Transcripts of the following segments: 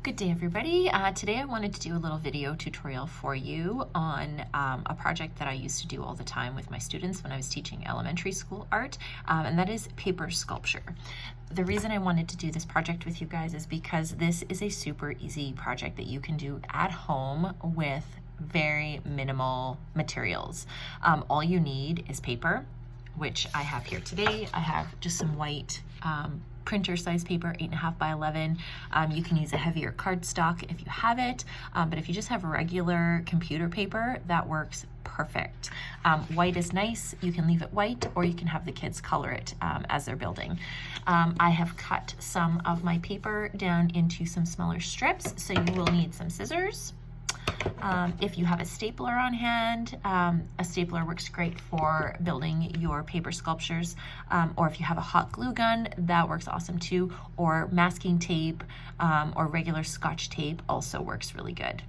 Good day, everybody. Today I wanted to do a little video tutorial for you on a project that I used to do all the time with my students when I was teaching elementary school art, and that is paper sculpture. The reason I wanted to do this project with you guys is because this is a super easy project that you can do at home with very minimal materials. All you need is paper, which I have here today. I have just some white printer size paper, 8.5 by 11. You can use a heavier cardstock if you have it, but if you just have regular computer paper, that works perfect. White is nice. You can leave it white, or you can have the kids color it as they're building. I have cut some of my paper down into some smaller strips, so you will need some scissors. If you have a stapler on hand, a stapler works great for building your paper sculptures, or if you have a hot glue gun, that works awesome too, or masking tape or regular Scotch tape also works really good.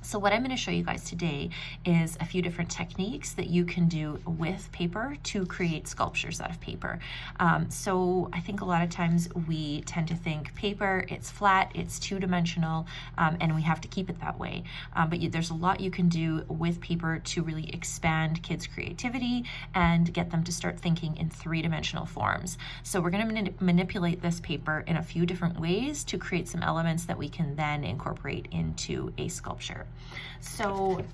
So what I'm going to show you guys today is a few different techniques that you can do with paper to create sculptures out of paper. So I think a lot of times we tend to think paper, it's flat, it's two-dimensional, and we have to keep it that way. But there's a lot you can do with paper to really expand kids' creativity and get them to start thinking in three-dimensional forms. So we're going to manipulate this paper in a few different ways to create some elements that we can then incorporate into a sculpture. So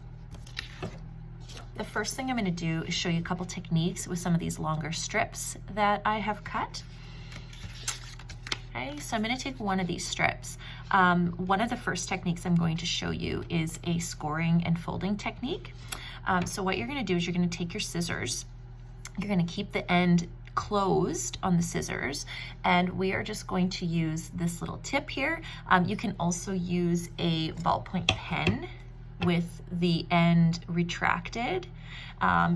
the first thing I'm going to do is show you a couple techniques with some of these longer strips that I have cut. Okay, so I'm going to take one of these strips. One of the first techniques I'm going to show you is a scoring and folding technique. So what you're going to do is you're going to take your scissors. You're going to keep the end closed on the scissors, and we are just going to use this little tip here. You can also use a ballpoint pen with the end retracted.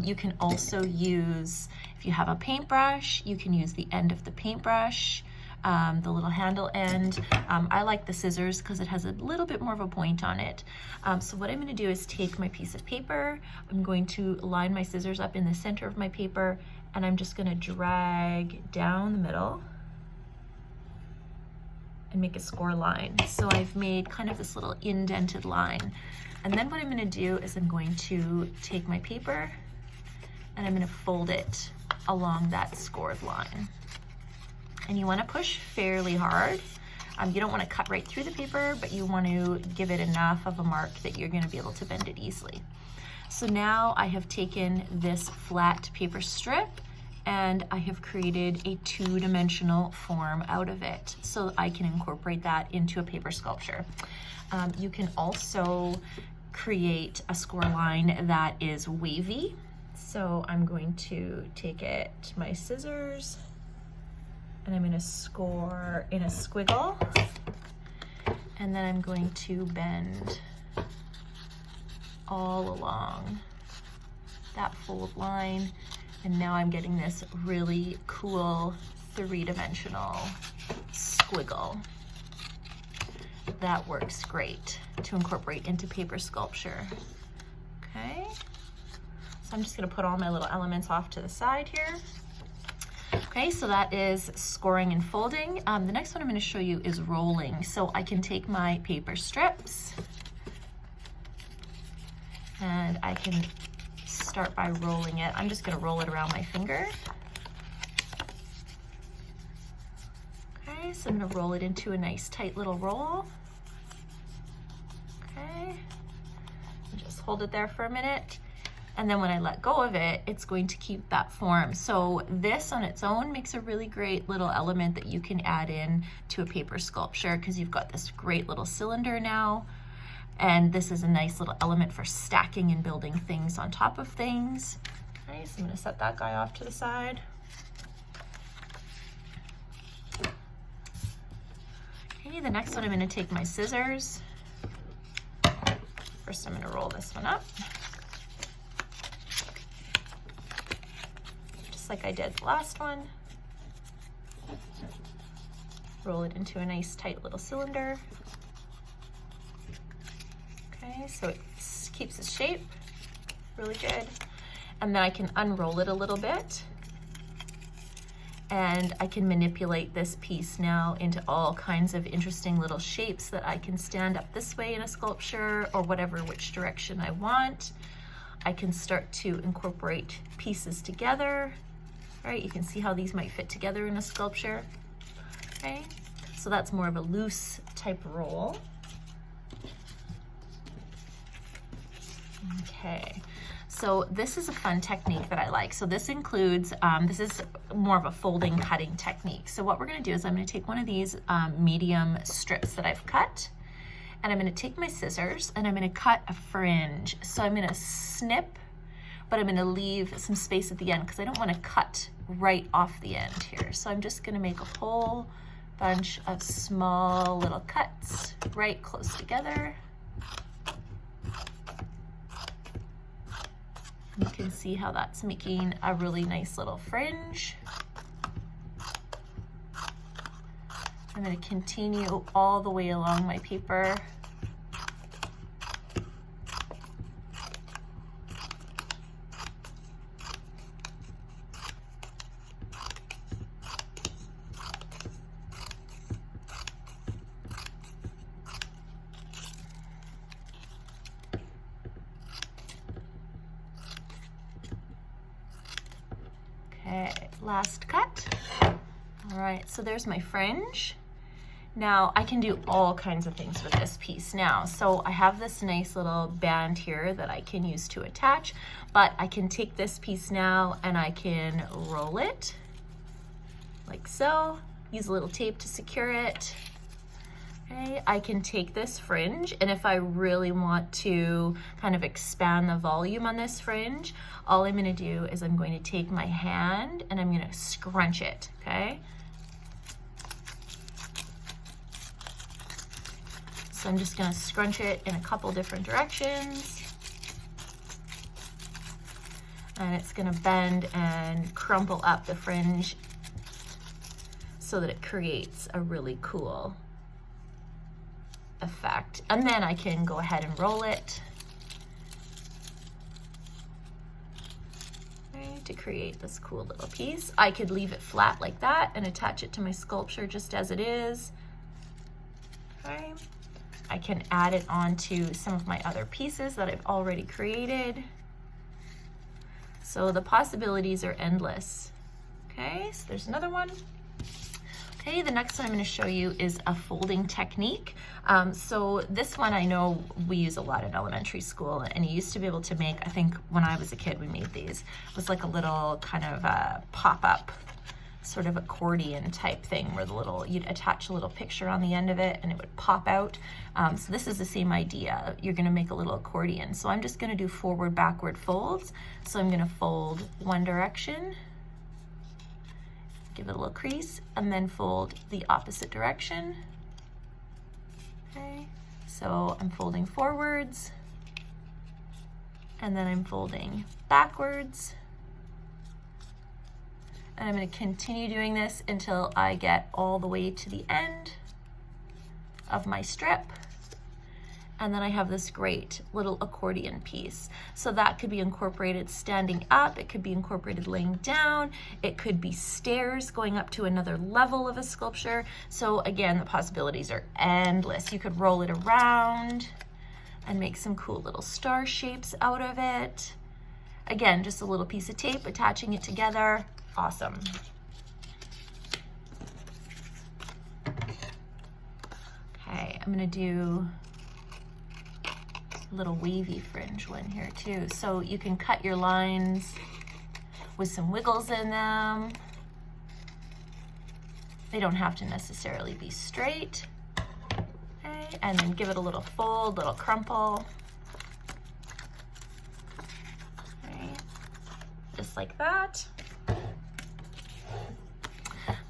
You can also use, if you have a paintbrush, you can use the end of the paintbrush, the little handle end. I like the scissors because it has a little bit more of a point on it. So what I'm going to do is take my piece of paper, I'm going to line my scissors up in the center of my paper, and I'm just going to drag down the middle and make a score line. So I've made kind of this little indented line. And then what I'm going to do is I'm going to take my paper and I'm going to fold it along that scored line. And you want to push fairly hard. You don't want to cut right through the paper, but you want to give it enough of a mark that you're going to be able to bend it easily. So now I have taken this flat paper strip and I have created a two-dimensional form out of it, so I can incorporate that into a paper sculpture. You can also create a score line that is wavy. So I'm going to take my scissors, and I'm going to score in a squiggle, and then I'm going to bend all along that fold line, and now I'm getting this really cool three-dimensional squiggle that works great to incorporate into paper sculpture. Okay, so I'm just going to put all my little elements off to the side here. Okay, so that is scoring and folding. The next one I'm going to show you is rolling. So I can take my paper strips and I can start by rolling it. I'm just going to roll it around my finger. Okay, so I'm going to roll it into a nice tight little roll. Okay, and just hold it there for a minute. And then when I let go of it, it's going to keep that form. So this on its own makes a really great little element that you can add in to a paper sculpture, because you've got this great little cylinder now. And this is a nice little element for stacking and building things on top of things. Okay, so I'm going to set that guy off to the side. Okay, the next one, I'm going to take my scissors. First, I'm going to roll this one up, just like I did the last one. Roll it into a nice tight little cylinder. Okay, so it keeps its shape really good. And then I can unroll it a little bit And I can manipulate this piece now into all kinds of interesting little shapes that I can stand up this way in a sculpture or which direction I want. I can start to incorporate pieces together, right? You can see how these might fit together in a sculpture, okay? So that's more of a loose type roll. Okay. So this is a fun technique that I like. So this includes, this is more of a folding cutting technique. So what we're gonna do is I'm gonna take one of these medium strips that I've cut, and I'm gonna take my scissors and I'm gonna cut a fringe. So I'm gonna snip, but I'm gonna leave some space at the end because I don't wanna cut right off the end here. So I'm just gonna make a whole bunch of small little cuts right close together. You can see how that's making a really nice little fringe. I'm going to continue all the way along my paper. Okay, last cut. All right, so there's my fringe. Now I can do all kinds of things with this piece now. So I have this nice little band here that I can use to attach, but I can take this piece now and I can roll it like so, use a little tape to secure it. Okay, I can take this fringe, and if I really want to kind of expand the volume on this fringe, all I'm gonna do is I'm going to take my hand and I'm gonna scrunch it, okay? So I'm just gonna scrunch it in a couple different directions. And it's gonna bend and crumple up the fringe so that it creates a really cool effect. And then I can go ahead and roll it, okay, to create this cool little piece. I could leave it flat like that and attach it to my sculpture just as it is. Okay. I can add it onto some of my other pieces that I've already created. So the possibilities are endless. Okay, so there's another one. Okay, the next one I'm going to show you is a folding technique. So this one I know we use a lot in elementary school, and you used to be able to make, I think when I was a kid we made these. It was like a little kind of pop-up sort of accordion type thing where you'd attach a little picture on the end of it and it would pop out. So this is the same idea. You're going to make a little accordion. So I'm just going to do forward, backward folds. So I'm going to fold one direction, give it a little crease, and then fold the opposite direction. Okay, so I'm folding forwards, and then I'm folding backwards. And I'm going to continue doing this until I get all the way to the end of my strip. And then I have this great little accordion piece. So that could be incorporated standing up, it could be incorporated laying down, it could be stairs going up to another level of a sculpture. So again, the possibilities are endless. You could roll it around and make some cool little star shapes out of it. Again, just a little piece of tape, attaching it together. Awesome. Okay, I'm gonna do a little wavy fringe one here too. So you can cut your lines with some wiggles in them. They don't have to necessarily be straight. Okay, and then give it a little fold, little crumple. Okay, just like that.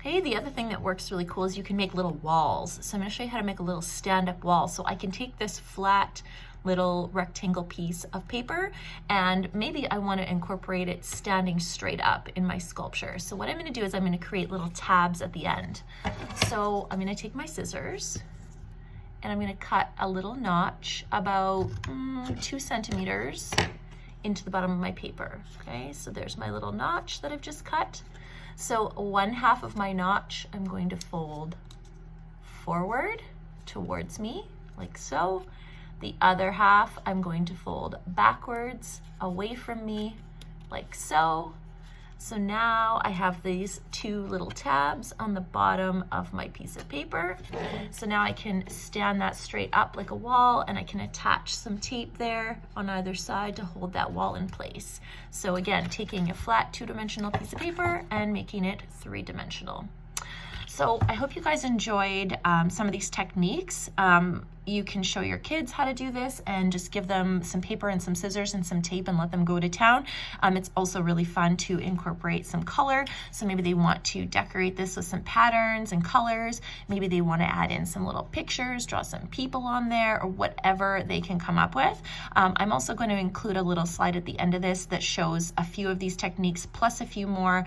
Okay, the other thing that works really cool is you can make little walls. So I'm going to show you how to make a little stand-up wall. So I can take this flat little rectangle piece of paper and maybe I want to incorporate it standing straight up in my sculpture. So what I'm going to do is I'm going to create little tabs at the end. So I'm going to take my scissors and I'm going to cut a little notch about 2 centimeters into the bottom of my paper. Okay, so there's my little notch that I've just cut. So one half of my notch I'm going to fold forward towards me, like so. The other half I'm going to fold backwards away from me, like so. So now I have these two little tabs on the bottom of my piece of paper. So now I can stand that straight up like a wall, and I can attach some tape there on either side to hold that wall in place. So again, taking a flat two-dimensional piece of paper and making it three-dimensional. So I hope you guys enjoyed some of these techniques. You can show your kids how to do this and just give them some paper and some scissors and some tape and let them go to town. It's also really fun to incorporate some color. So maybe they want to decorate this with some patterns and colors. Maybe they want to add in some little pictures, draw some people on there, or whatever they can come up with. I'm also going to include a little slide at the end of this that shows a few of these techniques plus a few more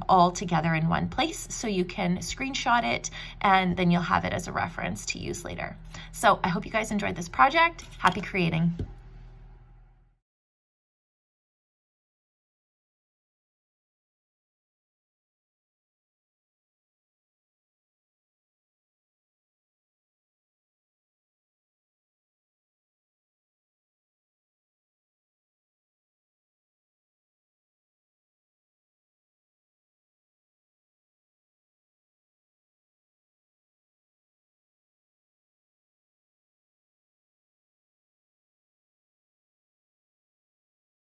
all together in one place, so you can screenshot it and then you'll have it as a reference to use later. So I hope you guys enjoyed this project. Happy creating.